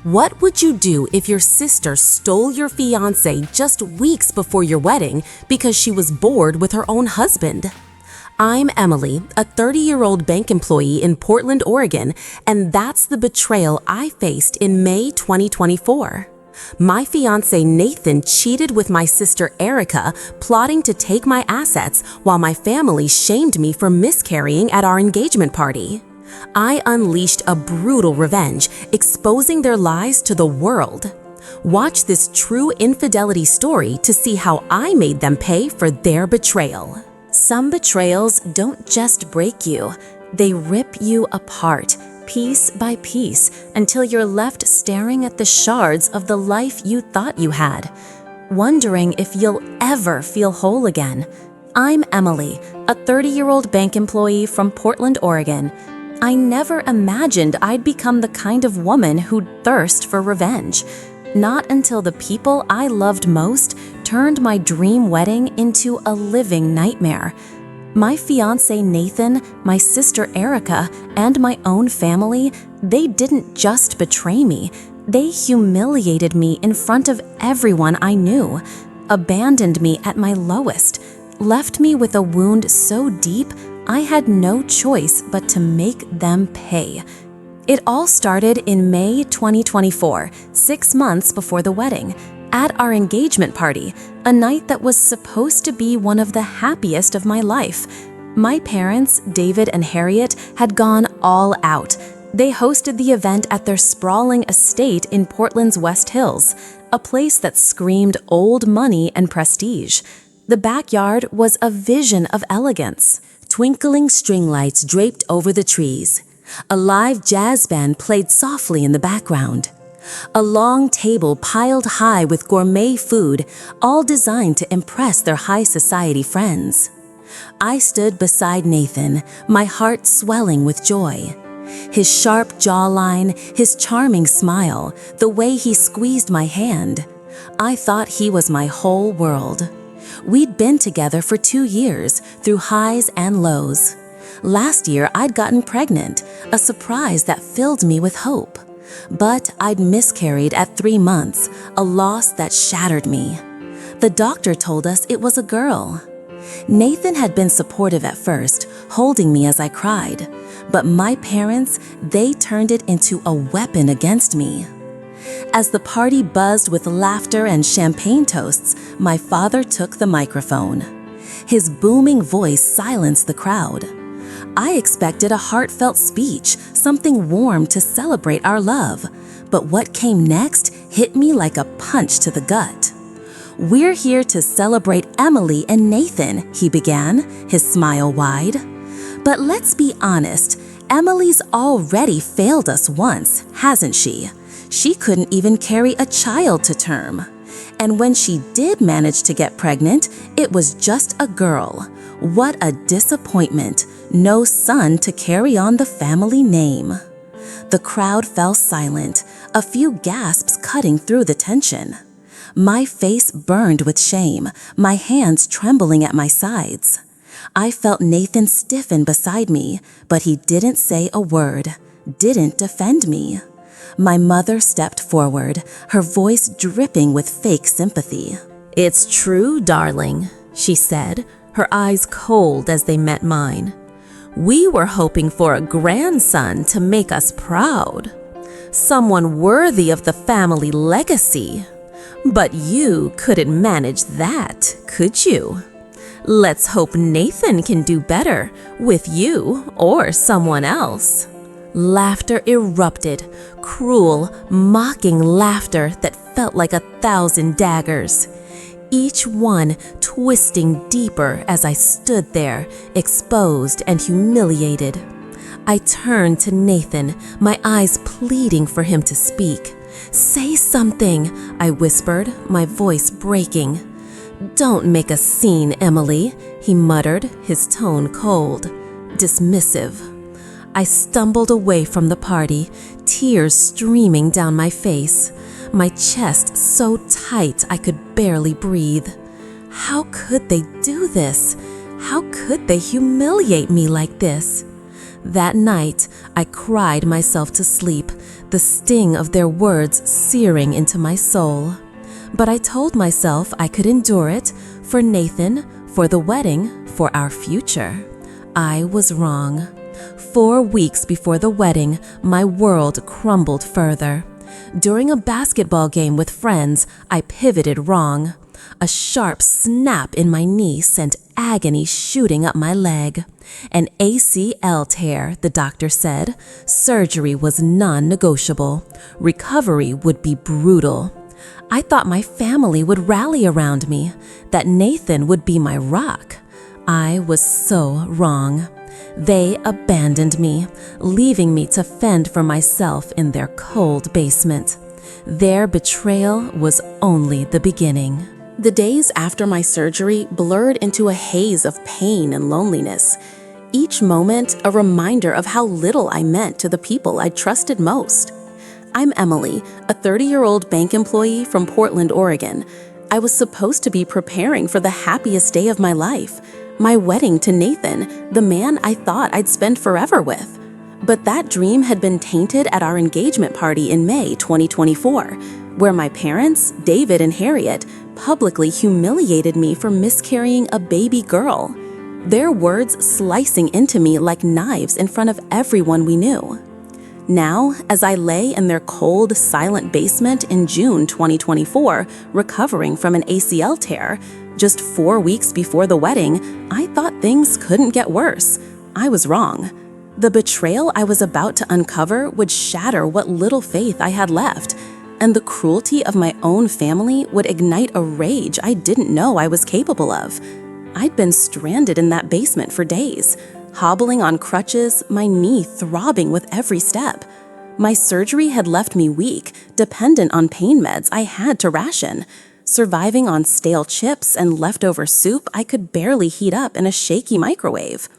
What would you do if your sister stole your fiancé just weeks before your wedding because she was bored with her own husband? I'm Emily, a 30-year-old bank employee in Portland, Oregon, and that's the betrayal I faced in May 2024. My fiancé Nathan cheated with my sister Erica, plotting to take my assets while my family shamed me for miscarrying at our engagement party. I unleashed a brutal revenge, exposing their lies to the world. Watch this true infidelity story to see how I made them pay for their betrayal. Some betrayals don't just break you, they rip you apart, piece by piece, until you're left staring at the shards of the life you thought you had, wondering if you'll ever feel whole again. I'm Emily, a 30-year-old bank employee from Portland, Oregon. I never imagined I'd become the kind of woman who'd thirst for revenge. Not until the people I loved most turned my dream wedding into a living nightmare. My fiancé Nathan, my sister Erica, and my own family, they didn't just betray me. They humiliated me in front of everyone I knew, abandoned me at my lowest, left me with a wound so deep I had no choice but to make them pay. It all started in May 2024, 6 months before the wedding, at our engagement party, a night that was supposed to be one of the happiest of my life. My parents, David and Harriet, had gone all out. They hosted the event at their sprawling estate in Portland's West Hills, a place that screamed old money and prestige. The backyard was a vision of elegance. Twinkling string lights draped over the trees. A live jazz band played softly in the background. A long table piled high with gourmet food, all designed to impress their high society friends. I stood beside Nathan, my heart swelling with joy. His sharp jawline, his charming smile, the way he squeezed my hand. I thought he was my whole world. We'd been together for 2 years, through highs and lows. Last year, I'd gotten pregnant, a surprise that filled me with hope. But I'd miscarried at 3 months, a loss that shattered me. The doctor told us it was a girl. Nathan had been supportive at first, holding me as I cried. But my parents, they turned it into a weapon against me. As the party buzzed with laughter and champagne toasts, my father took the microphone. His booming voice silenced the crowd. I expected a heartfelt speech, something warm to celebrate our love. But what came next hit me like a punch to the gut. "We're here to celebrate Emily and Nathan," he began, his smile wide. "But let's be honest, Emily's already failed us once, hasn't she? She couldn't even carry a child to term. And when she did manage to get pregnant, it was just a girl. What a disappointment. No son to carry on the family name." The crowd fell silent, a few gasps cutting through the tension. My face burned with shame, my hands trembling at my sides. I felt Nathan stiffen beside me, but he didn't say a word, didn't defend me. My mother stepped forward, her voice dripping with fake sympathy. "It's true, darling," she said, her eyes cold as they met mine. "We were hoping for a grandson to make us proud. Someone worthy of the family legacy. But you couldn't manage that, could you? Let's hope Nathan can do better with you or someone else." Laughter erupted, cruel, mocking laughter that felt like 1,000 daggers. Each one twisting deeper as I stood there, exposed and humiliated. I turned to Nathan, my eyes pleading for him to speak. "Say something," I whispered, my voice breaking. "Don't make a scene, Emily," he muttered, his tone cold, dismissive. I stumbled away from the party, tears streaming down my face, my chest so tight I could barely breathe. How could they do this? How could they humiliate me like this? That night, I cried myself to sleep, the sting of their words searing into my soul. But I told myself I could endure it for Nathan, for the wedding, for our future. I was wrong. 4 weeks before the wedding, my world crumbled further. During a basketball game with friends, I pivoted wrong. A sharp snap in my knee sent agony shooting up my leg. An ACL tear, the doctor said. Surgery was non-negotiable. Recovery would be brutal. I thought my family would rally around me, that Nathan would be my rock. I was so wrong. They abandoned me, leaving me to fend for myself in their cold basement. Their betrayal was only the beginning. The days after my surgery blurred into a haze of pain and loneliness. Each moment a reminder of how little I meant to the people I trusted most. I'm Emily, a 30-year-old bank employee from Portland, Oregon. I was supposed to be preparing for the happiest day of my life, my wedding to Nathan, the man I thought I'd spend forever with. But that dream had been tainted at our engagement party in May 2024, where my parents, David and Harriet, publicly humiliated me for miscarrying a baby girl. Their words slicing into me like knives in front of everyone we knew. Now, as I lay in their cold, silent basement in June 2024, recovering from an ACL tear, just 4 weeks before the wedding, I thought things couldn't get worse. I was wrong. The betrayal I was about to uncover would shatter what little faith I had left, and the cruelty of my own family would ignite a rage I didn't know I was capable of. I'd been stranded in that basement for days, hobbling on crutches, my knee throbbing with every step. My surgery had left me weak, dependent on pain meds I had to ration, surviving on stale chips and leftover soup I could barely heat up in a shaky microwave.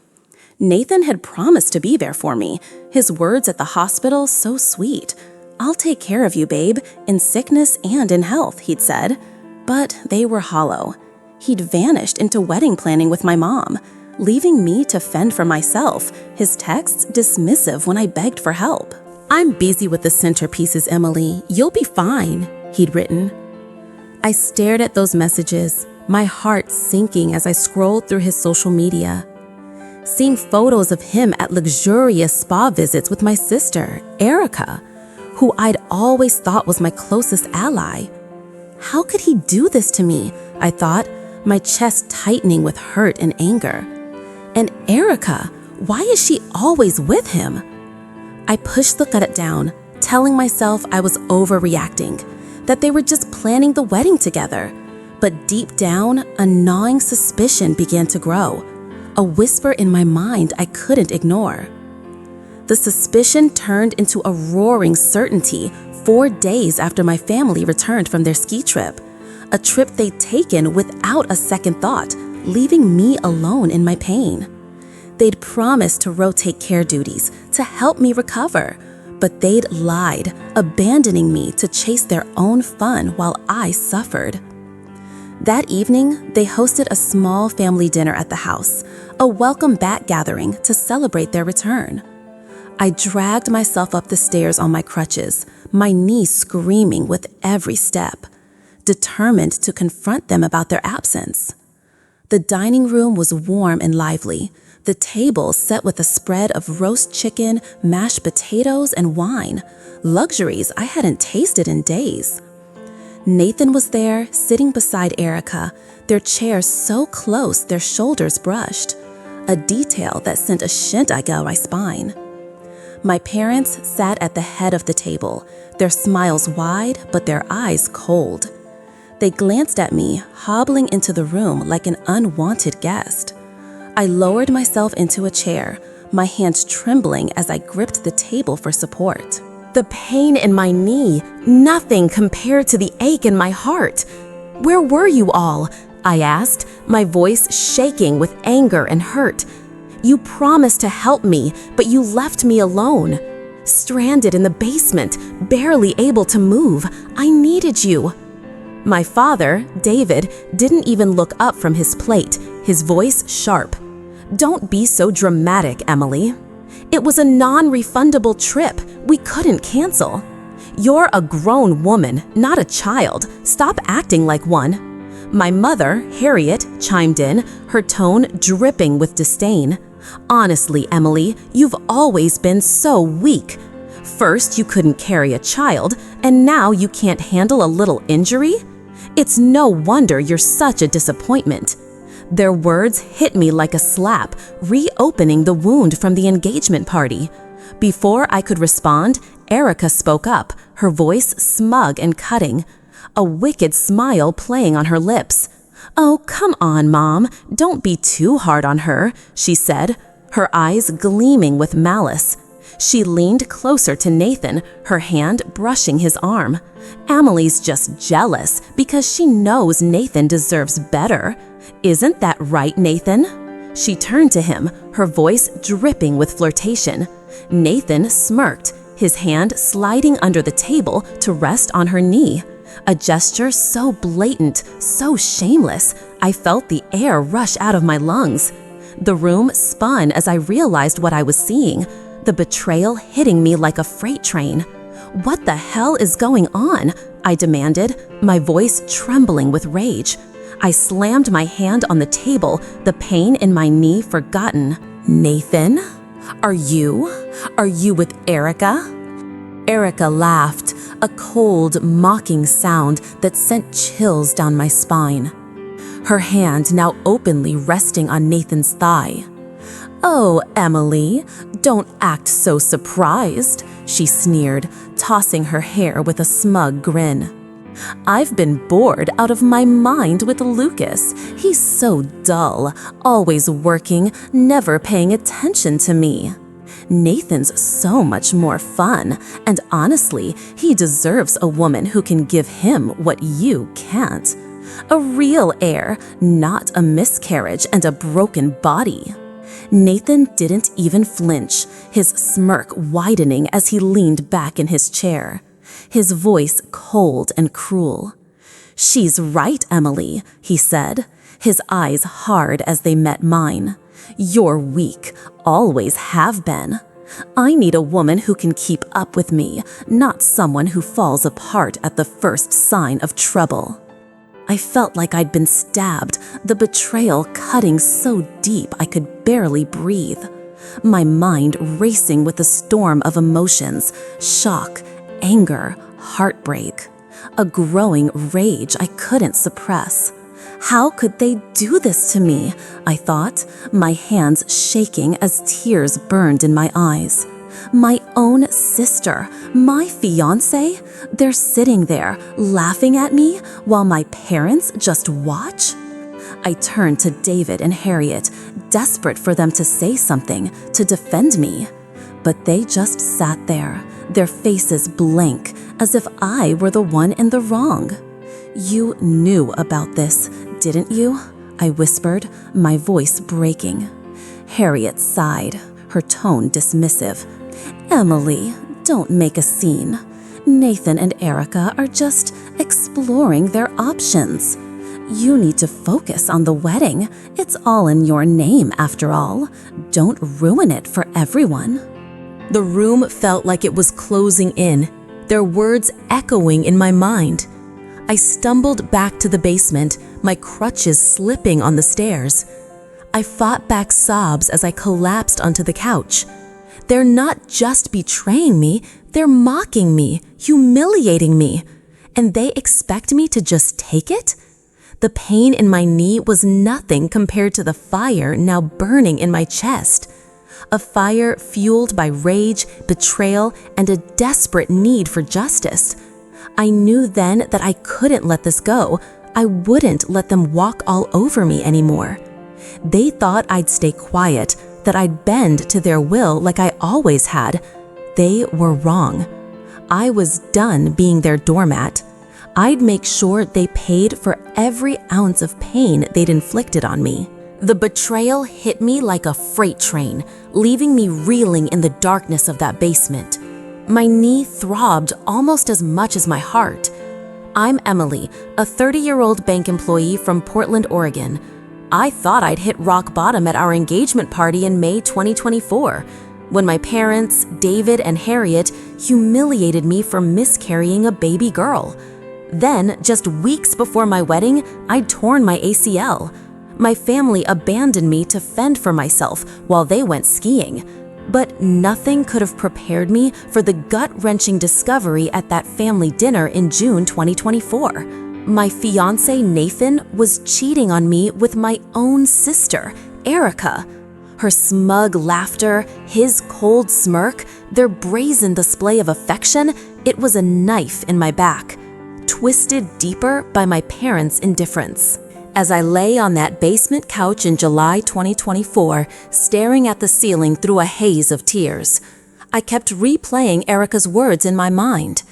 Nathan had promised to be there for me, his words at the hospital so sweet. "I'll take care of you, babe, in sickness and in health," he'd said. But they were hollow. He'd vanished into wedding planning with my mom, leaving me to fend for myself, his texts dismissive when I begged for help. "I'm busy with the centerpieces, Emily. You'll be fine," he'd written. I stared at those messages, my heart sinking as I scrolled through his social media. Seeing photos of him at luxurious spa visits with my sister, Erica, who I'd always thought was my closest ally. How could he do this to me? I thought, my chest tightening with hurt and anger. And Erica, why is she always with him? I pushed the thought down, telling myself I was overreacting, that they were just planning the wedding together. But deep down, a gnawing suspicion began to grow, a whisper in my mind I couldn't ignore. The suspicion turned into a roaring certainty 4 days after my family returned from their ski trip, a trip they'd taken without a second thought, leaving me alone in my pain. They'd promised to rotate care duties to help me recover, but they'd lied, abandoning me to chase their own fun while I suffered. That evening, they hosted a small family dinner at the house, a welcome back gathering to celebrate their return. I dragged myself up the stairs on my crutches, my knees screaming with every step, determined to confront them about their absence. The dining room was warm and lively, the table set with a spread of roast chicken, mashed potatoes, and wine, luxuries I hadn't tasted in days. Nathan was there, sitting beside Erica, their chairs so close their shoulders brushed, a detail that sent a shiver down my spine. My parents sat at the head of the table, their smiles wide but their eyes cold. They glanced at me, hobbling into the room like an unwanted guest. I lowered myself into a chair, my hands trembling as I gripped the table for support. The pain in my knee, nothing compared to the ache in my heart. "Where were you all?" I asked, my voice shaking with anger and hurt. "You promised to help me, but you left me alone. Stranded in the basement, barely able to move. I needed you." My father, David, didn't even look up from his plate, his voice sharp. "Don't be so dramatic, Emily." It was a non-refundable trip. We couldn't cancel. You're a grown woman, not a child. Stop acting like one. My mother, Harriet, chimed in, her tone dripping with disdain. Honestly, Emily, you've always been so weak. First, you couldn't carry a child, and now you can't handle a little injury? It's no wonder you're such a disappointment. Their words hit me like a slap, reopening the wound from the engagement party. Before I could respond, Erica spoke up, her voice smug and cutting, a wicked smile playing on her lips. "Oh, come on, Mom. Don't be too hard on her," she said, her eyes gleaming with malice. She leaned closer to Nathan, her hand brushing his arm. Emily's just jealous because she knows Nathan deserves better. Isn't that right, Nathan? She turned to him, her voice dripping with flirtation. Nathan smirked, his hand sliding under the table to rest on her knee. A gesture so blatant, so shameless, I felt the air rush out of my lungs. The room spun as I realized what I was seeing, the betrayal hitting me like a freight train. "What the hell is going on?" I demanded, my voice trembling with rage. I slammed my hand on the table, the pain in my knee forgotten. "Nathan? Are you with Erica?" Erica laughed, a cold, mocking sound that sent chills down my spine. Her hand now openly resting on Nathan's thigh. "Oh, Emily, don't act so surprised," she sneered, tossing her hair with a smug grin. "I've been bored out of my mind with Lucas. He's so dull, always working, never paying attention to me. Nathan's so much more fun, and honestly, he deserves a woman who can give him what you can't. A real heir, not a miscarriage and a broken body." Nathan didn't even flinch, his smirk widening as he leaned back in his chair, his voice cold and cruel. "She's right, Emily," he said, his eyes hard as they met mine. "You're weak, always have been. I need a woman who can keep up with me, not someone who falls apart at the first sign of trouble." I felt like I'd been stabbed, the betrayal cutting so deep I could barely breathe. My mind racing with a storm of emotions, shock, anger, heartbreak, a growing rage I couldn't suppress. How could they do this to me? I thought, my hands shaking as tears burned in my eyes. My own sister, my fiancé, they're sitting there laughing at me while my parents just watch? I turned to David and Harriet, desperate for them to say something, to defend me. But they just sat there, their faces blank, as if I were the one in the wrong. "You knew about this, didn't you?" I whispered, my voice breaking. Harriet sighed, her tone dismissive. "Emily, don't make a scene. Nathan and Erica are just exploring their options. You need to focus on the wedding. It's all in your name, after all. Don't ruin it for everyone." The room felt like it was closing in, their words echoing in my mind. I stumbled back to the basement, my crutches slipping on the stairs. I fought back sobs as I collapsed onto the couch. They're not just betraying me, they're mocking me, humiliating me. And they expect me to just take it? The pain in my knee was nothing compared to the fire now burning in my chest. A fire fueled by rage, betrayal, and a desperate need for justice. I knew then that I couldn't let this go. I wouldn't let them walk all over me anymore. They thought I'd stay quiet, that I'd bend to their will like I always had. They were wrong. I was done being their doormat. I'd make sure they paid for every ounce of pain they'd inflicted on me. The betrayal hit me like a freight train, leaving me reeling in the darkness of that basement. My knee throbbed almost as much as my heart. I'm Emily, a 30-year-old bank employee from Portland, Oregon. I thought I'd hit rock bottom at our engagement party in May 2024. when my parents, David and Harriet, humiliated me for miscarrying a baby girl. Then, just weeks before my wedding, I'd torn my ACL. My family abandoned me to fend for myself while they went skiing. But nothing could have prepared me for the gut-wrenching discovery at that family dinner in June 2024. My fiancé Nathan was cheating on me with my own sister, Erica. Her smug laughter, his cold smirk, their brazen display of affection, it was a knife in my back, twisted deeper by my parents' indifference. As I lay on that basement couch in July 2024, staring at the ceiling through a haze of tears, I kept replaying Erica's words in my mind.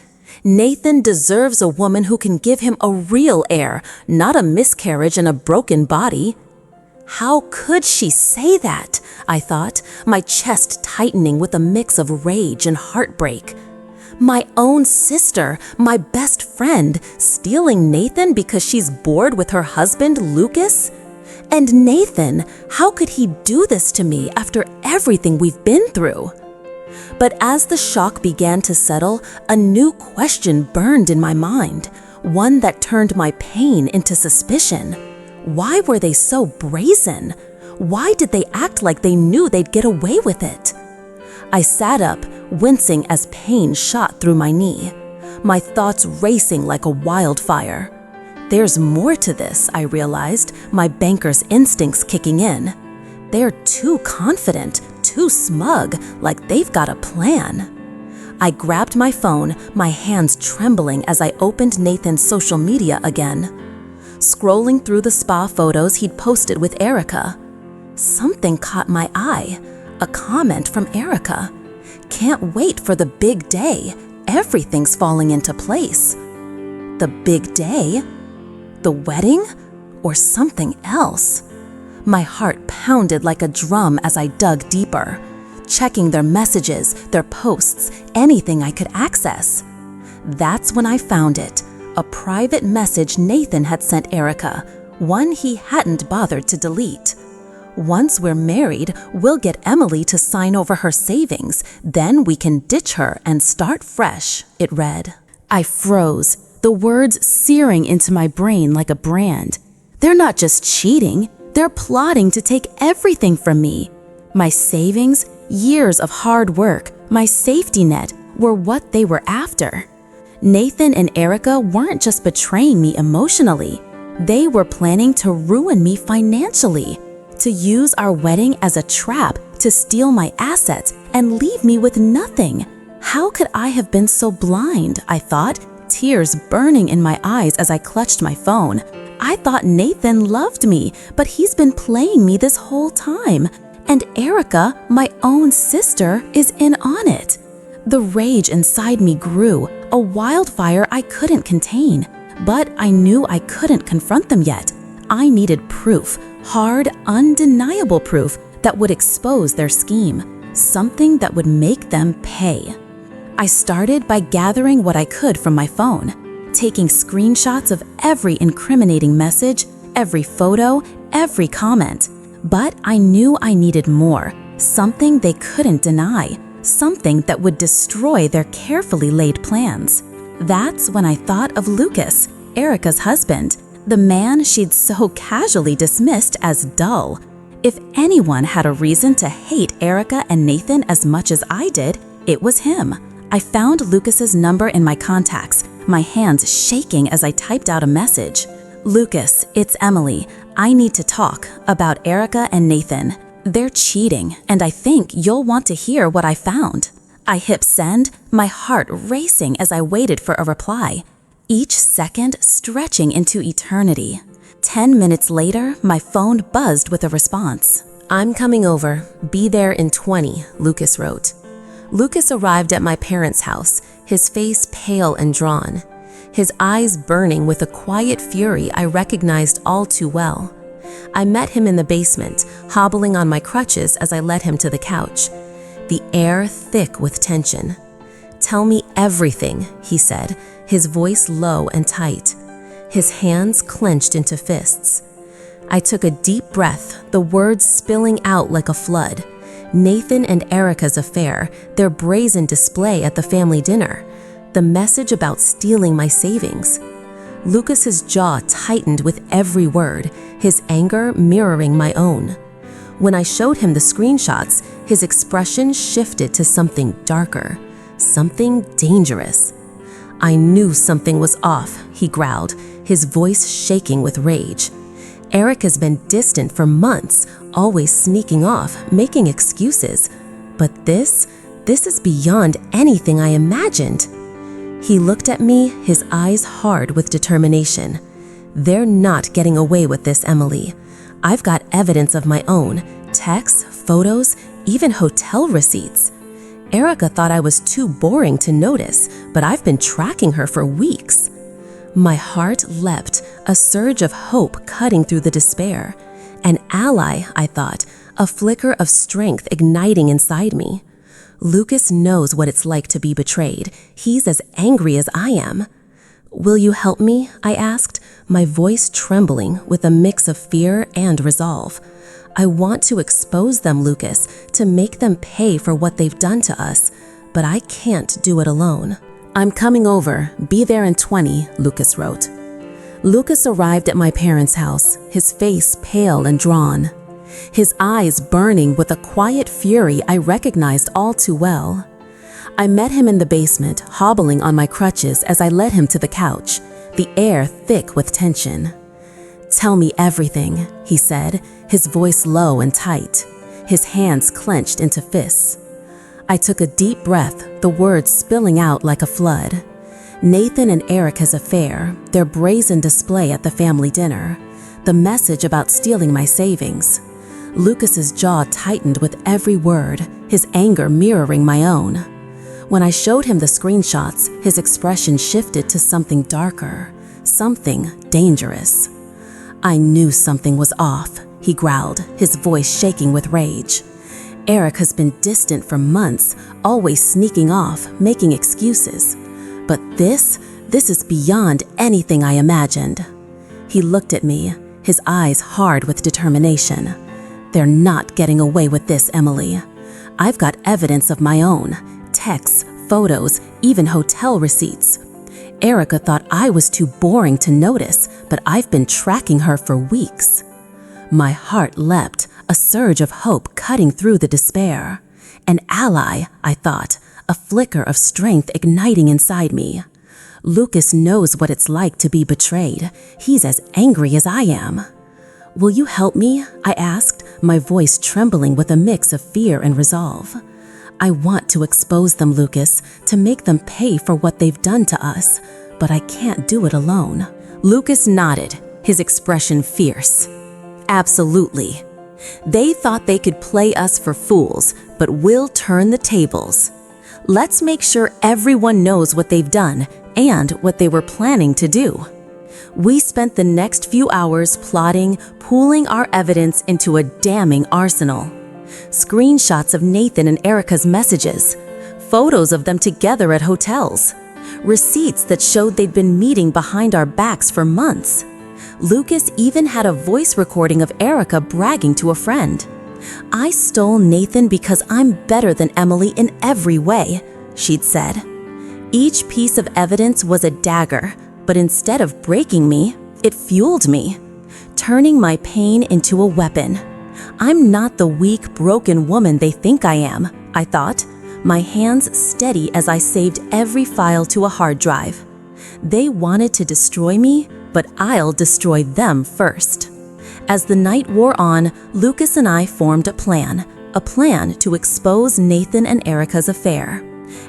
Nathan deserves a woman who can give him a real heir, not a miscarriage and a broken body. How could she say that? I thought, my chest tightening with a mix of rage and heartbreak. My own sister, my best friend, stealing Nathan because she's bored with her husband, Lucas? And Nathan, how could he do this to me after everything we've been through? But as the shock began to settle, a new question burned in my mind, one that turned my pain into suspicion. Why were they so brazen? Why did they act like they knew they'd get away with it? I sat up, wincing as pain shot through my knee, my thoughts racing like a wildfire. There's more to this, I realized, my banker's instincts kicking in. They're too confident, too smug, like they've got a plan. I grabbed my phone, my hands trembling as I opened Nathan's social media again. Scrolling through the spa photos he'd posted with Erica. Something caught my eye, a comment from Erica. Can't wait for the big day. Everything's falling into place. The big day? The wedding? Or something else? My heart pounded like a drum as I dug deeper, checking their messages, their posts, anything I could access. That's when I found it, a private message Nathan had sent Erica, one he hadn't bothered to delete. Once we're married, we'll get Emily to sign over her savings, then we can ditch her and start fresh, it read. I froze, the words searing into my brain like a brand. They're not just cheating, they're plotting to take everything from me. My savings, years of hard work, my safety net were what they were after. Nathan and Erica weren't just betraying me emotionally, they were planning to ruin me financially, to use our wedding as a trap to steal my assets and leave me with nothing. How could I have been so blind, I thought, tears burning in my eyes as I clutched my phone. I thought Nathan loved me, but he's been playing me this whole time. And Erica, my own sister, is in on it. The rage inside me grew, a wildfire I couldn't contain. But I knew I couldn't confront them yet. I needed proof, hard, undeniable proof that would expose their scheme, something that would make them pay. I started by gathering what I could from my phone, taking screenshots of every incriminating message, every photo, every comment. But I knew I needed more, something they couldn't deny, something that would destroy their carefully laid plans. That's when I thought of Lucas, Erica's husband, the man she'd so casually dismissed as dull. If anyone had a reason to hate Erica and Nathan as much as I did, it was him. I found Lucas's number in my contacts, my hands shaking as I typed out a message. Lucas, it's Emily. I need to talk about Erica and Nathan. They're cheating, and I think you'll want to hear what I found. I hit send, my heart racing as I waited for a reply, each second stretching into eternity. 10 minutes later, my phone buzzed with a response. I'm coming over. Be there in 20, Lucas wrote. Lucas arrived at my parents' house, his face pale and drawn, his eyes burning with a quiet fury I recognized all too well. I met him in the basement, hobbling on my crutches as I led him to the couch, the air thick with tension. Tell me everything, he said, his voice low and tight, his hands clenched into fists. I took a deep breath, the words spilling out like a flood. Nathan and Erica's affair, their brazen display at the family dinner, the message about stealing my savings. Lucas's jaw tightened with every word, his anger mirroring my own. When I showed him the screenshots, his expression shifted to something darker, something dangerous. I knew something was off, he growled, his voice shaking with rage. Eric has been distant for months, always sneaking off, making excuses. But this is beyond anything I imagined. He looked at me, his eyes hard with determination. They're not getting away with this, Emily. I've got evidence of my own, texts, photos, even hotel receipts. Erica thought I was too boring to notice, but I've been tracking her for weeks. My heart leapt, a surge of hope cutting through the despair. An ally, I thought, a flicker of strength igniting inside me. Lucas knows what it's like to be betrayed. He's as angry as I am. Will you help me? I asked, my voice trembling with a mix of fear and resolve. I want to expose them, Lucas, to make them pay for what they've done to us, but I can't do it alone. I'm coming over. Be there in 20, Lucas wrote. Lucas arrived at my parents' house, his face pale and drawn, his eyes burning with a quiet fury I recognized all too well. I met him in the basement, hobbling on my crutches as I led him to the couch, the air thick with tension. Tell me everything, he said, his voice low and tight, his hands clenched into fists. I took a deep breath, the words spilling out like a flood. Nathan and Erica's affair, their brazen display at the family dinner, the message about stealing my savings. Lucas's jaw tightened with every word, his anger mirroring my own. When I showed him the screenshots, his expression shifted to something darker, something dangerous. I knew something was off, he growled, his voice shaking with rage. Eric has been distant for months, always sneaking off, making excuses. But this is beyond anything I imagined. He looked at me, his eyes hard with determination. They're not getting away with this, Emily. I've got evidence of my own, texts, photos, even hotel receipts. Erica thought I was too boring to notice, but I've been tracking her for weeks. My heart leapt, a surge of hope cutting through the despair. An ally, I thought, a flicker of strength igniting inside me. Lucas knows what it's like to be betrayed. He's as angry as I am. Will you help me? I asked, my voice trembling with a mix of fear and resolve. I want to expose them, Lucas, to make them pay for what they've done to us, but I can't do it alone. Lucas nodded, his expression fierce. Absolutely. They thought they could play us for fools, but we'll turn the tables. Let's make sure everyone knows what they've done and what they were planning to do. We spent the next few hours plotting, pooling our evidence into a damning arsenal. Screenshots of Nathan and Erica's messages, photos of them together at hotels, receipts that showed they'd been meeting behind our backs for months. Lucas even had a voice recording of Erica bragging to a friend. I stole Nathan because I'm better than Emily in every way, she'd said. Each piece of evidence was a dagger, but instead of breaking me, it fueled me, turning my pain into a weapon. I'm not the weak, broken woman they think I am, I thought, my hands steady as I saved every file to a hard drive. They wanted to destroy me, but I'll destroy them first. As the night wore on, Lucas and I formed a plan to expose Nathan and Erica's affair,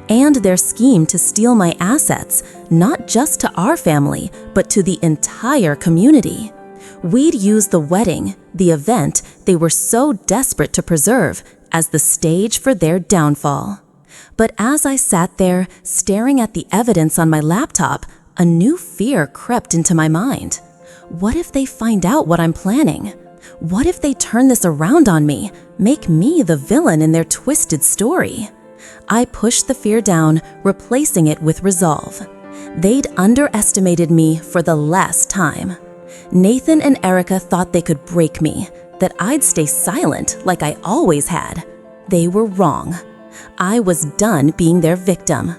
and their scheme to steal my assets, not just to our family, but to the entire community. We'd use the wedding, the event they were so desperate to preserve, as the stage for their downfall. But as I sat there, staring at the evidence on my laptop, a new fear crept into my mind. What if they find out what I'm planning? What if they turn this around on me, make me the villain in their twisted story? I pushed the fear down, replacing it with resolve. They'd underestimated me for the last time. Nathan and Erica thought they could break me, that I'd stay silent like I always had. They were wrong. I was done being their victim.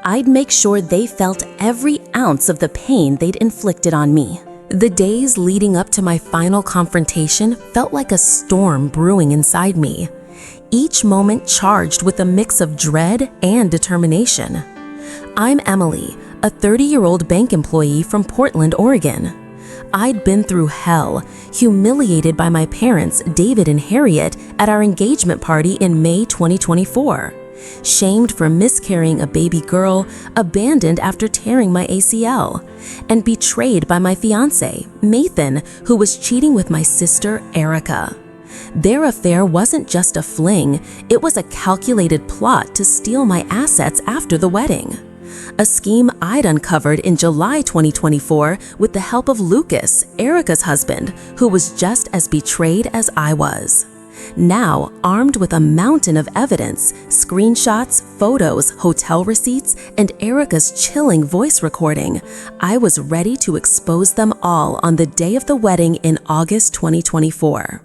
I'd make sure they felt every ounce of the pain they'd inflicted on me. The days leading up to my final confrontation felt like a storm brewing inside me, each moment charged with a mix of dread and determination. I'm Emily, a 30-year-old bank employee from Portland, Oregon. I'd been through hell, humiliated by my parents, David and Harriet, at our engagement party in May 2024. Shamed for miscarrying a baby girl, abandoned after tearing my ACL, and betrayed by my fiancé, Nathan, who was cheating with my sister, Erica. Their affair wasn't just a fling, it was a calculated plot to steal my assets after the wedding. A scheme I'd uncovered in July 2024 with the help of Lucas, Erica's husband, who was just as betrayed as I was. Now, armed with a mountain of evidence, screenshots, photos, hotel receipts, and Erica's chilling voice recording, I was ready to expose them all on the day of the wedding in August 2024.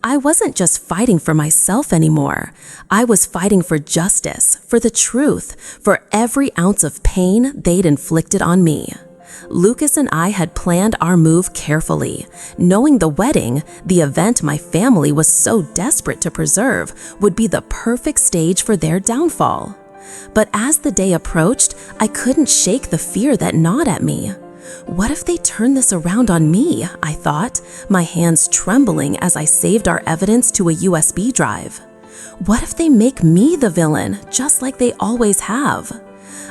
I wasn't just fighting for myself anymore. I was fighting for justice, for the truth, for every ounce of pain they'd inflicted on me. Lucas and I had planned our move carefully, knowing the wedding, the event my family was so desperate to preserve, would be the perfect stage for their downfall. But as the day approached, I couldn't shake the fear that gnawed at me. What if they turn this around on me, I thought, my hands trembling as I saved our evidence to a USB drive. What if they make me the villain, just like they always have?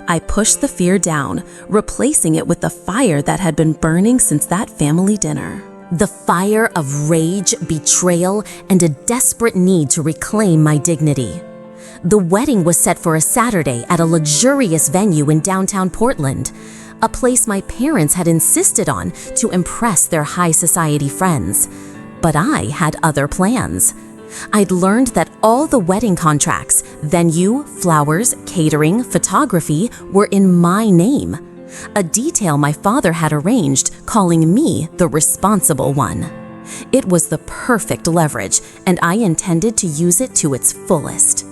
I pushed the fear down, replacing it with the fire that had been burning since that family dinner. The fire of rage, betrayal, and a desperate need to reclaim my dignity. The wedding was set for a Saturday at a luxurious venue in downtown Portland, a place my parents had insisted on to impress their high society friends. But I had other plans. I'd learned that all the wedding contracts, venue, flowers, catering, photography, were in my name. A detail my father had arranged, calling me the responsible one. It was the perfect leverage, and I intended to use it to its fullest.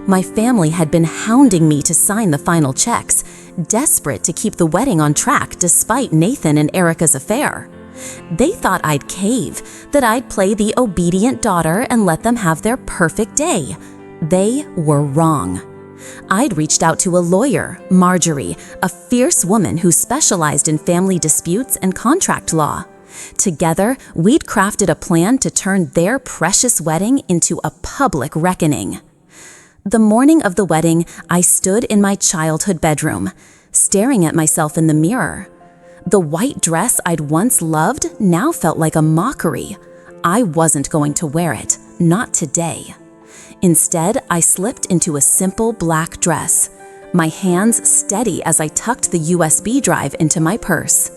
My family had been hounding me to sign the final checks, desperate to keep the wedding on track despite Nathan and Erica's affair. They thought I'd cave, that I'd play the obedient daughter and let them have their perfect day. They were wrong. I'd reached out to a lawyer, Marjorie, a fierce woman who specialized in family disputes and contract law. Together, we'd crafted a plan to turn their precious wedding into a public reckoning. The morning of the wedding, I stood in my childhood bedroom, staring at myself in the mirror. The white dress I'd once loved now felt like a mockery. I wasn't going to wear it, not today. Instead, I slipped into a simple black dress, my hands steady as I tucked the USB drive into my purse.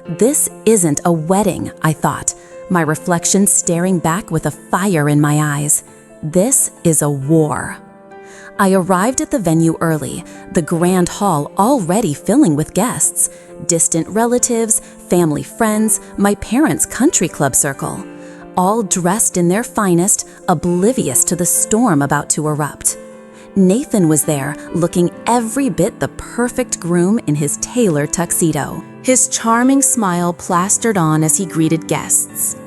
This isn't a wedding, I thought, my reflection staring back with a fire in my eyes. This is a war. I arrived at the venue early, the grand hall already filling with guests, distant relatives, family friends, my parents' country club circle, all dressed in their finest, oblivious to the storm about to erupt. Nathan was there, looking every bit the perfect groom in his tailored tuxedo, his charming smile plastered on as he greeted guests.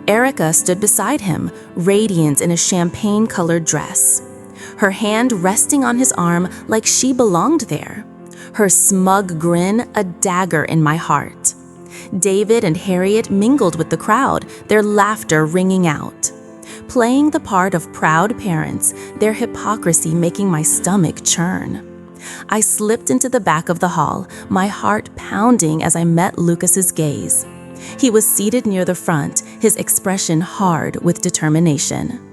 Erica stood beside him, radiant in a champagne-colored dress, her hand resting on his arm like she belonged there, her smug grin a dagger in my heart. David and Harriet mingled with the crowd, their laughter ringing out. Playing the part of proud parents, their hypocrisy making my stomach churn. I slipped into the back of the hall, my heart pounding as I met Lucas's gaze. He was seated near the front, his expression hard with determination.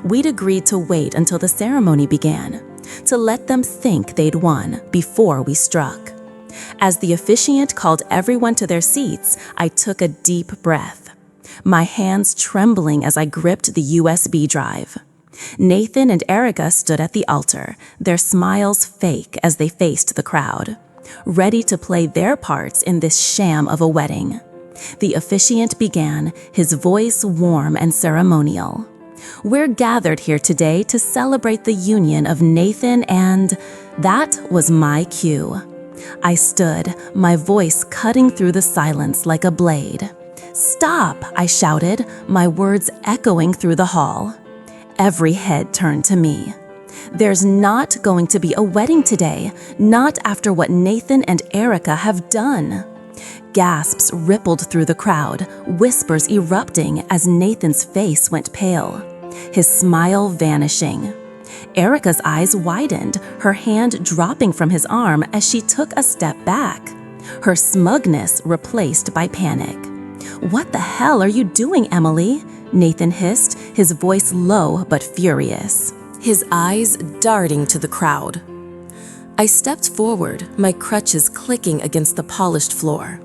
We'd agreed to wait until the ceremony began, to let them think they'd won before we struck. As the officiant called everyone to their seats, I took a deep breath, my hands trembling as I gripped the USB drive. Nathan and Erica stood at the altar, their smiles fake as they faced the crowd, ready to play their parts in this sham of a wedding. The officiant began, his voice warm and ceremonial. We're gathered here today to celebrate the union of Nathan and... That was my cue. I stood, my voice cutting through the silence like a blade. "Stop!" I shouted, my words echoing through the hall. Every head turned to me. "There's not going to be a wedding today, not after what Nathan and Erica have done." Gasps rippled through the crowd, whispers erupting as Nathan's face went pale, his smile vanishing. Erica's eyes widened, her hand dropping from his arm as she took a step back, her smugness replaced by panic. "What the hell are you doing, Emily?" Nathan hissed, his voice low but furious, his eyes darting to the crowd. I stepped forward, my crutches clicking against the polished floor,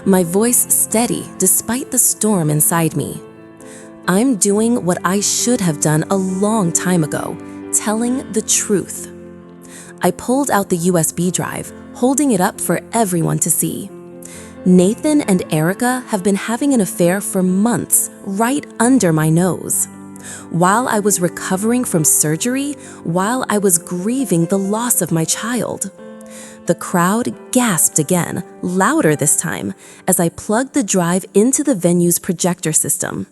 my voice steady despite the storm inside me. "I'm doing what I should have done a long time ago, telling the truth." I pulled out the USB drive, holding it up for everyone to see. Nathan and Erica have been having an affair for months, right under my nose. While I was recovering from surgery, while I was grieving the loss of my child. The crowd gasped again, louder this time, as I plugged the drive into the venue's projector system.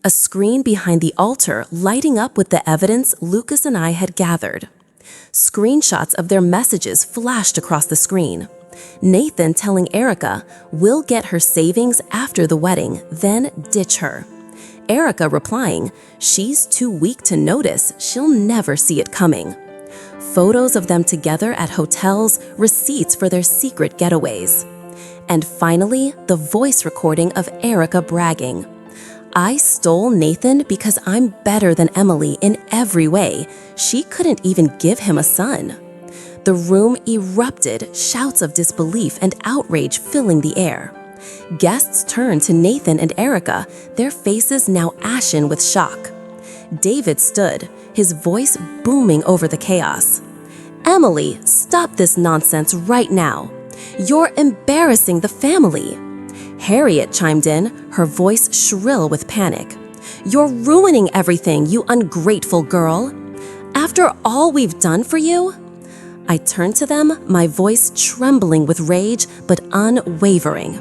A screen behind the altar lighting up with the evidence Lucas and I had gathered. Screenshots of their messages flashed across the screen. Nathan telling Erica, "We'll get her savings after the wedding, then ditch her." Erica replying, "She's too weak to notice, she'll never see it coming." Photos of them together at hotels, receipts for their secret getaways. And finally, the voice recording of Erica bragging, "I stole Nathan because I'm better than Emily in every way. She couldn't even give him a son." The room erupted, shouts of disbelief and outrage filling the air. Guests turned to Nathan and Erica, their faces now ashen with shock. David stood, his voice booming over the chaos. "Emily, stop this nonsense right now. You're embarrassing the family." Harriet chimed in, her voice shrill with panic. "You're ruining everything, you ungrateful girl. After all we've done for you?" I turned to them, my voice trembling with rage but unwavering.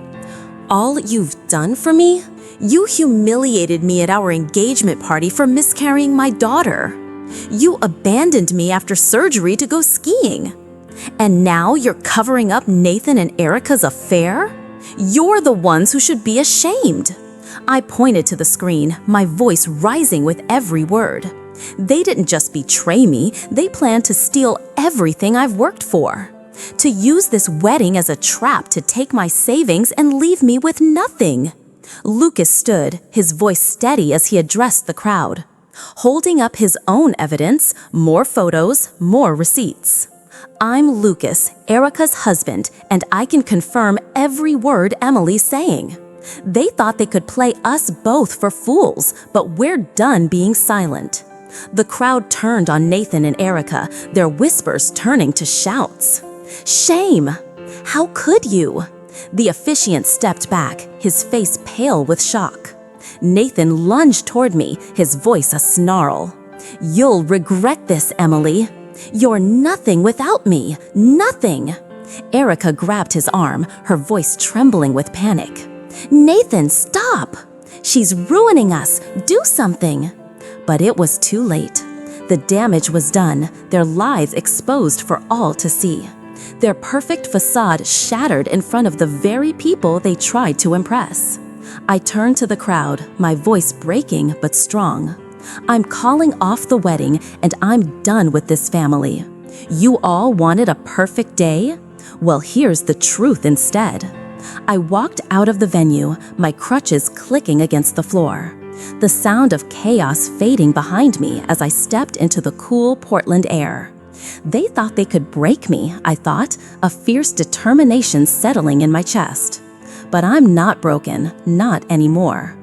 "All you've done for me? You humiliated me at our engagement party for miscarrying my daughter. You abandoned me after surgery to go skiing. And now you're covering up Nathan and Erica's affair? You're the ones who should be ashamed." I pointed to the screen, my voice rising with every word. "They didn't just betray me, they planned to steal everything I've worked for. To use this wedding as a trap to take my savings and leave me with nothing." Lucas stood, his voice steady as he addressed the crowd, holding up his own evidence, more photos, more receipts. "I'm Lucas, Erica's husband, and I can confirm every word Emily's saying. They thought they could play us both for fools, but we're done being silent." The crowd turned on Nathan and Erica, their whispers turning to shouts. "Shame! How could you?" The officiant stepped back, his face pale with shock. Nathan lunged toward me, his voice a snarl. "You'll regret this, Emily. You're nothing without me, nothing." Erica grabbed his arm, her voice trembling with panic. "Nathan, stop! She's ruining us, do something." But it was too late. The damage was done, their lives exposed for all to see. Their perfect facade shattered in front of the very people they tried to impress. I turned to the crowd, my voice breaking but strong. "I'm calling off the wedding, and I'm done with this family. You all wanted a perfect day? Well, here's the truth instead." I walked out of the venue, my crutches clicking against the floor, the sound of chaos fading behind me as I stepped into the cool Portland air. They thought they could break me, I thought, a fierce determination settling in my chest. But I'm not broken, not anymore.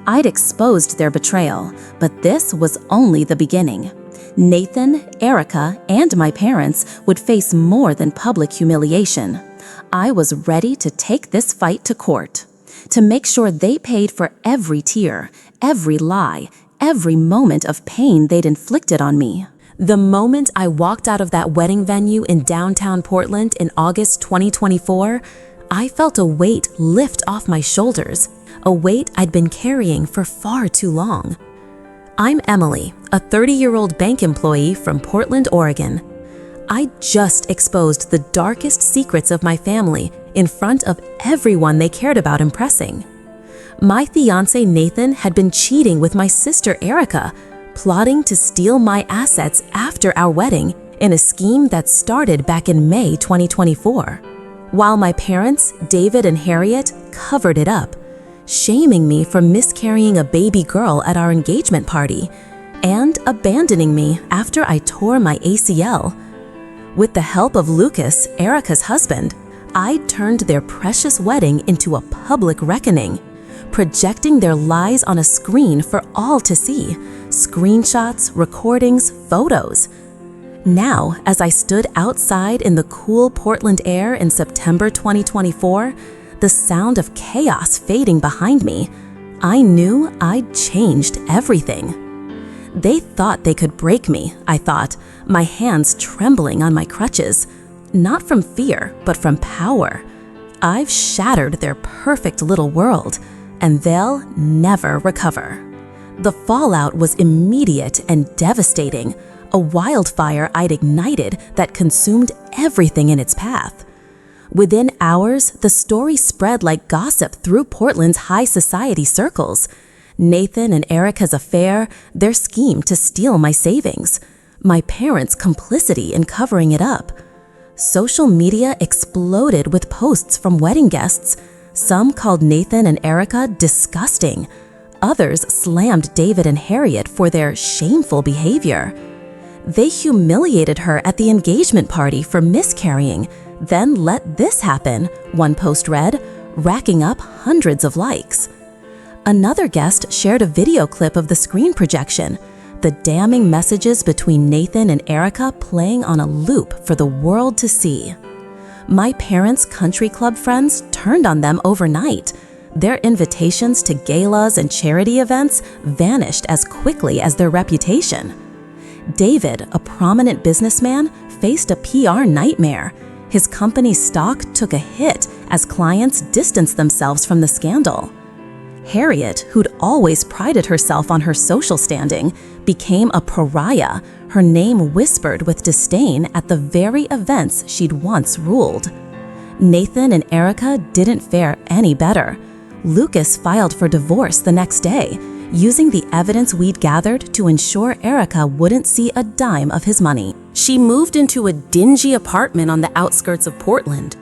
I'd exposed their betrayal, but this was only the beginning. Nathan, Erica, and my parents would face more than public humiliation. I was ready to take this fight to court, to make sure they paid for every tear, every lie, every moment of pain they'd inflicted on me. The moment I walked out of that wedding venue in downtown Portland in August 2024, I felt a weight lift off my shoulders, a weight I'd been carrying for far too long. I'm Emily, a 30-year-old bank employee from Portland, Oregon. I just exposed the darkest secrets of my family in front of everyone they cared about impressing. My fiancé Nathan had been cheating with my sister Erica, plotting to steal my assets after our wedding in a scheme that started back in May 2024. While my parents, David and Harriet, covered it up, shaming me for miscarrying a baby girl at our engagement party and abandoning me after I tore my ACL. With the help of Lucas, Erica's husband, I turned their precious wedding into a public reckoning, projecting their lies on a screen for all to see, screenshots, recordings, photos. Now, as I stood outside in the cool Portland air in September 2024, the sound of chaos fading behind me, I knew I'd changed everything. They thought they could break me, I thought, my hands trembling on my crutches, not from fear, but from power. I've shattered their perfect little world, and they'll never recover. The fallout was immediate and devastating, a wildfire I'd ignited that consumed everything in its path. Within hours, the story spread like gossip through Portland's high society circles. Nathan and Erica's affair, their scheme to steal my savings, my parents' complicity in covering it up. Social media exploded with posts from wedding guests. Some called Nathan and Erica disgusting. Others slammed David and Harriet for their shameful behavior. They humiliated her at the engagement party for miscarrying, then let this happen, one post read, racking up hundreds of likes. Another guest shared a video clip of the screen projection, the damning messages between Nathan and Erica playing on a loop for the world to see. My parents' country club friends turned on them overnight. Their invitations to galas and charity events vanished as quickly as their reputation. David, a prominent businessman, faced a PR nightmare. His company's stock took a hit as clients distanced themselves from the scandal. Harriet, who'd always prided herself on her social standing, became a pariah, her name whispered with disdain at the very events she'd once ruled. Nathan and Erica didn't fare any better. Lucas filed for divorce the next day, using the evidence we'd gathered to ensure Erica wouldn't see a dime of his money. She moved into a dingy apartment on the outskirts of Portland.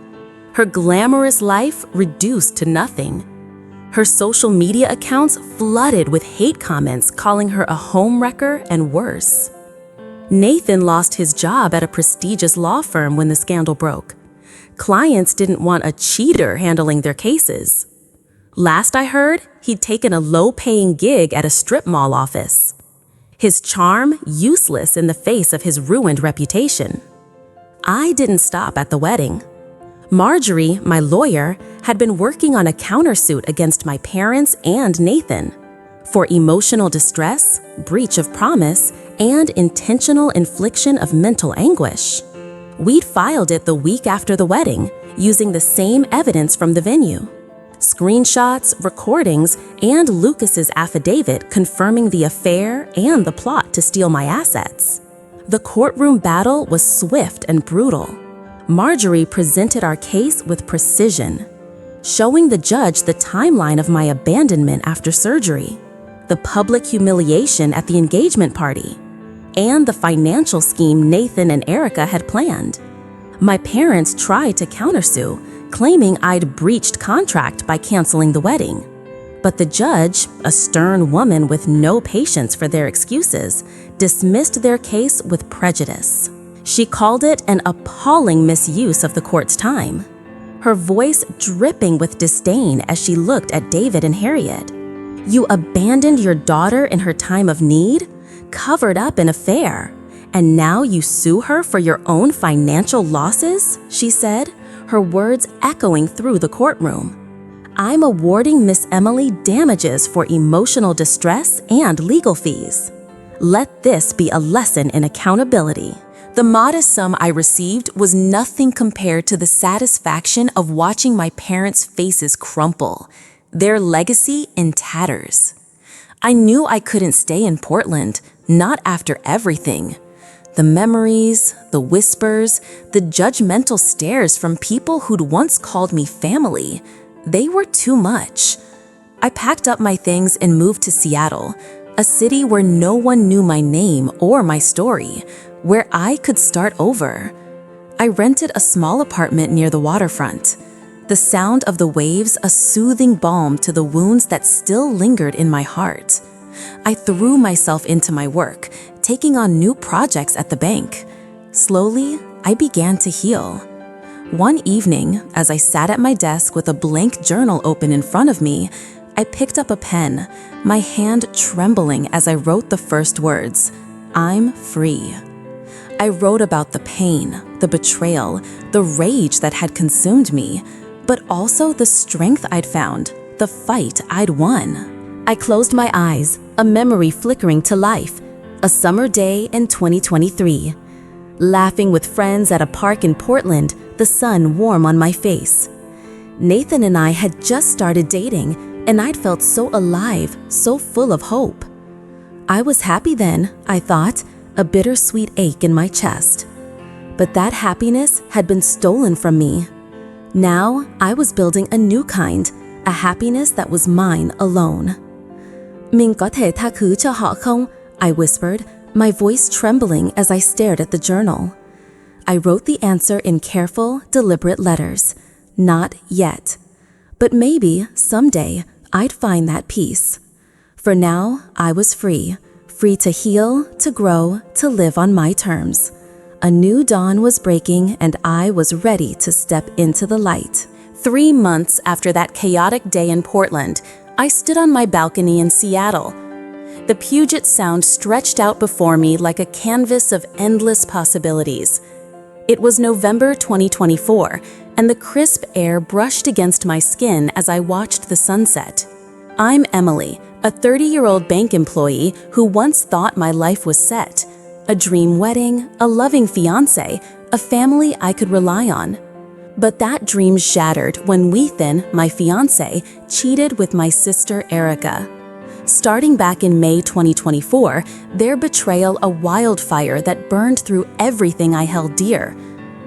Her glamorous life reduced to nothing. Her social media accounts flooded with hate comments calling her a homewrecker and worse. Nathan lost his job at a prestigious law firm when the scandal broke. Clients didn't want a cheater handling their cases. Last I heard, he'd taken a low-paying gig at a strip mall office. His charm useless in the face of his ruined reputation. I didn't stop at the wedding. Marjorie, my lawyer, had been working on a countersuit against my parents and Nathan for emotional distress, breach of promise, and intentional infliction of mental anguish. We'd filed it the week after the wedding, using the same evidence from the venue. Screenshots, recordings, and Lucas's affidavit confirming the affair and the plot to steal my assets. The courtroom battle was swift and brutal. Marjorie presented our case with precision, showing the judge the timeline of my abandonment after surgery, the public humiliation at the engagement party, and the financial scheme Nathan and Erica had planned. My parents tried to countersue, claiming I'd breached contract by canceling the wedding. But the judge, a stern woman with no patience for their excuses, dismissed their case with prejudice. She called it an appalling misuse of the court's time, her voice dripping with disdain as she looked at David and Harriet. You abandoned your daughter in her time of need, covered up an affair, and now you sue her for your own financial losses, she said, her words echoing through the courtroom. I'm awarding Miss Emily damages for emotional distress and legal fees. Let this be a lesson in accountability. The modest sum I received was nothing compared to the satisfaction of watching my parents' faces crumple, their legacy in tatters. I knew I couldn't stay in Portland, not after everything. The memories, the whispers, the judgmental stares from people who'd once called me family, they were too much. I packed up my things and moved to Seattle, a city where no one knew my name or my story, where I could start over. I rented a small apartment near the waterfront. The sound of the waves a soothing balm to the wounds that still lingered in my heart. I threw myself into my work, taking on new projects at the bank. Slowly, I began to heal. One evening, as I sat at my desk with a blank journal open in front of me, I picked up a pen, my hand trembling as I wrote the first words, "I'm free." I wrote about the pain, the betrayal, the rage that had consumed me, but also the strength I'd found, the fight I'd won. I closed my eyes, a memory flickering to life, a summer day in 2023. Laughing with friends at a park in Portland, the sun warm on my face. Nathan and I had just started dating, and I'd felt so alive, so full of hope. I was happy then, I thought, a bittersweet ache in my chest. But that happiness had been stolen from me. Now, I was building a new kind, a happiness that was mine alone. Mình có thể tha thứ cho họ không? I whispered, my voice trembling as I stared at the journal. I wrote the answer in careful, deliberate letters. Not yet. But maybe, someday, I'd find that peace. For now, I was free to heal, to grow, to live on my terms. A new dawn was breaking, and I was ready to step into the light. 3 months after that chaotic day in Portland, I stood on my balcony in Seattle. The Puget Sound stretched out before me like a canvas of endless possibilities. It was November 2024, and the crisp air brushed against my skin as I watched the sunset. I'm Emily, a 30-year-old bank employee who once thought my life was set. A dream wedding, a loving fiancé, a family I could rely on. But that dream shattered when Ethan, my fiancé, cheated with my sister Erica. Starting back in May 2024, their betrayal a wildfire that burned through everything I held dear.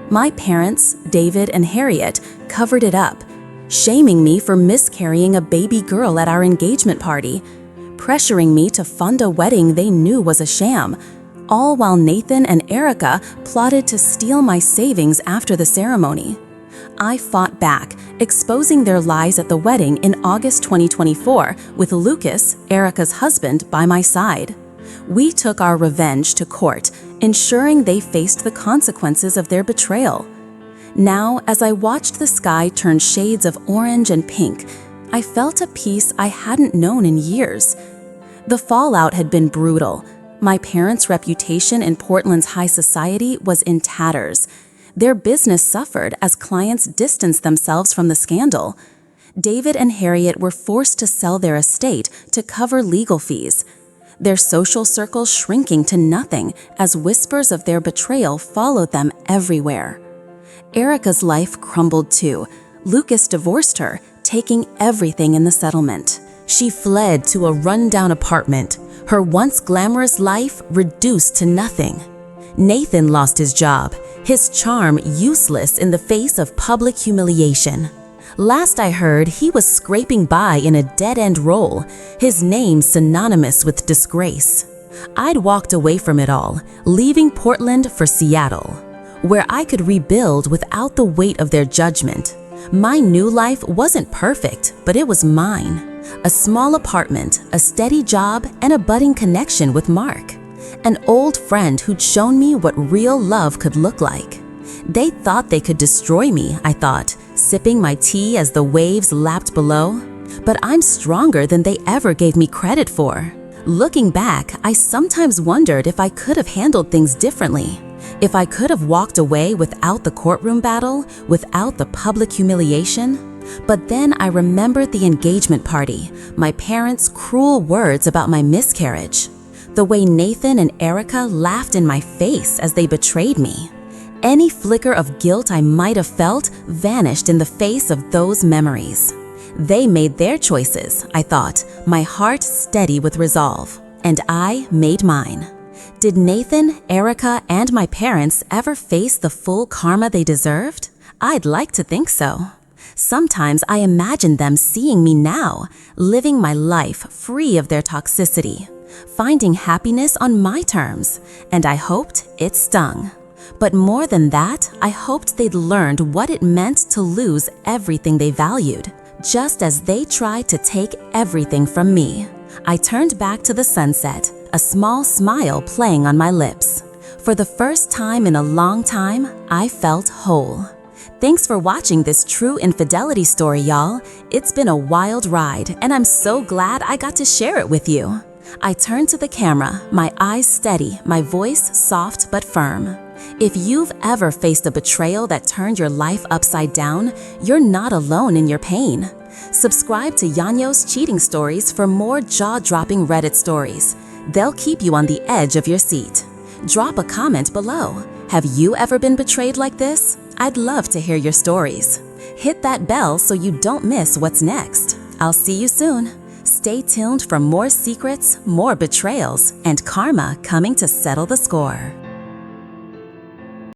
My parents, David and Harriet, covered it up, shaming me for miscarrying a baby girl at our engagement party, pressuring me to fund a wedding they knew was a sham, all while Nathan and Erica plotted to steal my savings after the ceremony. I fought back, exposing their lies at the wedding in August 2024 with Lucas, Erica's husband, by my side. We took our revenge to court, ensuring they faced the consequences of their betrayal. Now, as I watched the sky turn shades of orange and pink, I felt a peace I hadn't known in years. The fallout had been brutal. My parents' reputation in Portland's high society was in tatters. Their business suffered as clients distanced themselves from the scandal. David and Harriet were forced to sell their estate to cover legal fees. Their social circle shrinking to nothing as whispers of their betrayal followed them everywhere. Erica's life crumbled too. Lucas divorced her, taking everything in the settlement. She fled to a rundown apartment, her once glamorous life reduced to nothing. Nathan lost his job, his charm useless in the face of public humiliation. Last I heard, he was scraping by in a dead-end role, his name synonymous with disgrace. I'd walked away from it all, leaving Portland for Seattle, where I could rebuild without the weight of their judgment. My new life wasn't perfect, but it was mine. A small apartment, a steady job, and a budding connection with Mark, an old friend who'd shown me what real love could look like. They thought they could destroy me, I thought, sipping my tea as the waves lapped below. But I'm stronger than they ever gave me credit for. Looking back, I sometimes wondered if I could have handled things differently. If I could have walked away without the courtroom battle, without the public humiliation. But then I remembered the engagement party, my parents' cruel words about my miscarriage, the way Nathan and Erica laughed in my face as they betrayed me. Any flicker of guilt I might have felt vanished in the face of those memories. They made their choices, I thought, my heart steady with resolve, and I made mine. Did Nathan, Erica, and my parents ever face the full karma they deserved? I'd like to think so. Sometimes I imagine them seeing me now, living my life free of their toxicity, finding happiness on my terms, and I hoped it stung. But more than that, I hoped they'd learned what it meant to lose everything they valued, just as they tried to take everything from me. I turned back to the sunset, a small smile playing on my lips. For the first time in a long time, I felt whole. Thanks for watching this true infidelity story, y'all. It's been a wild ride, and I'm so glad I got to share it with you. I turned to the camera, my eyes steady, my voice soft but firm. If you've ever faced a betrayal that turned your life upside down, you're not alone in your pain. Subscribe to Yanyo's Cheating Stories for more jaw-dropping Reddit stories. They'll keep you on the edge of your seat. Drop a comment below. Have you ever been betrayed like this? I'd love to hear your stories. Hit that bell so you don't miss what's next. I'll see you soon. Stay tuned for more secrets, more betrayals, and karma coming to settle the score.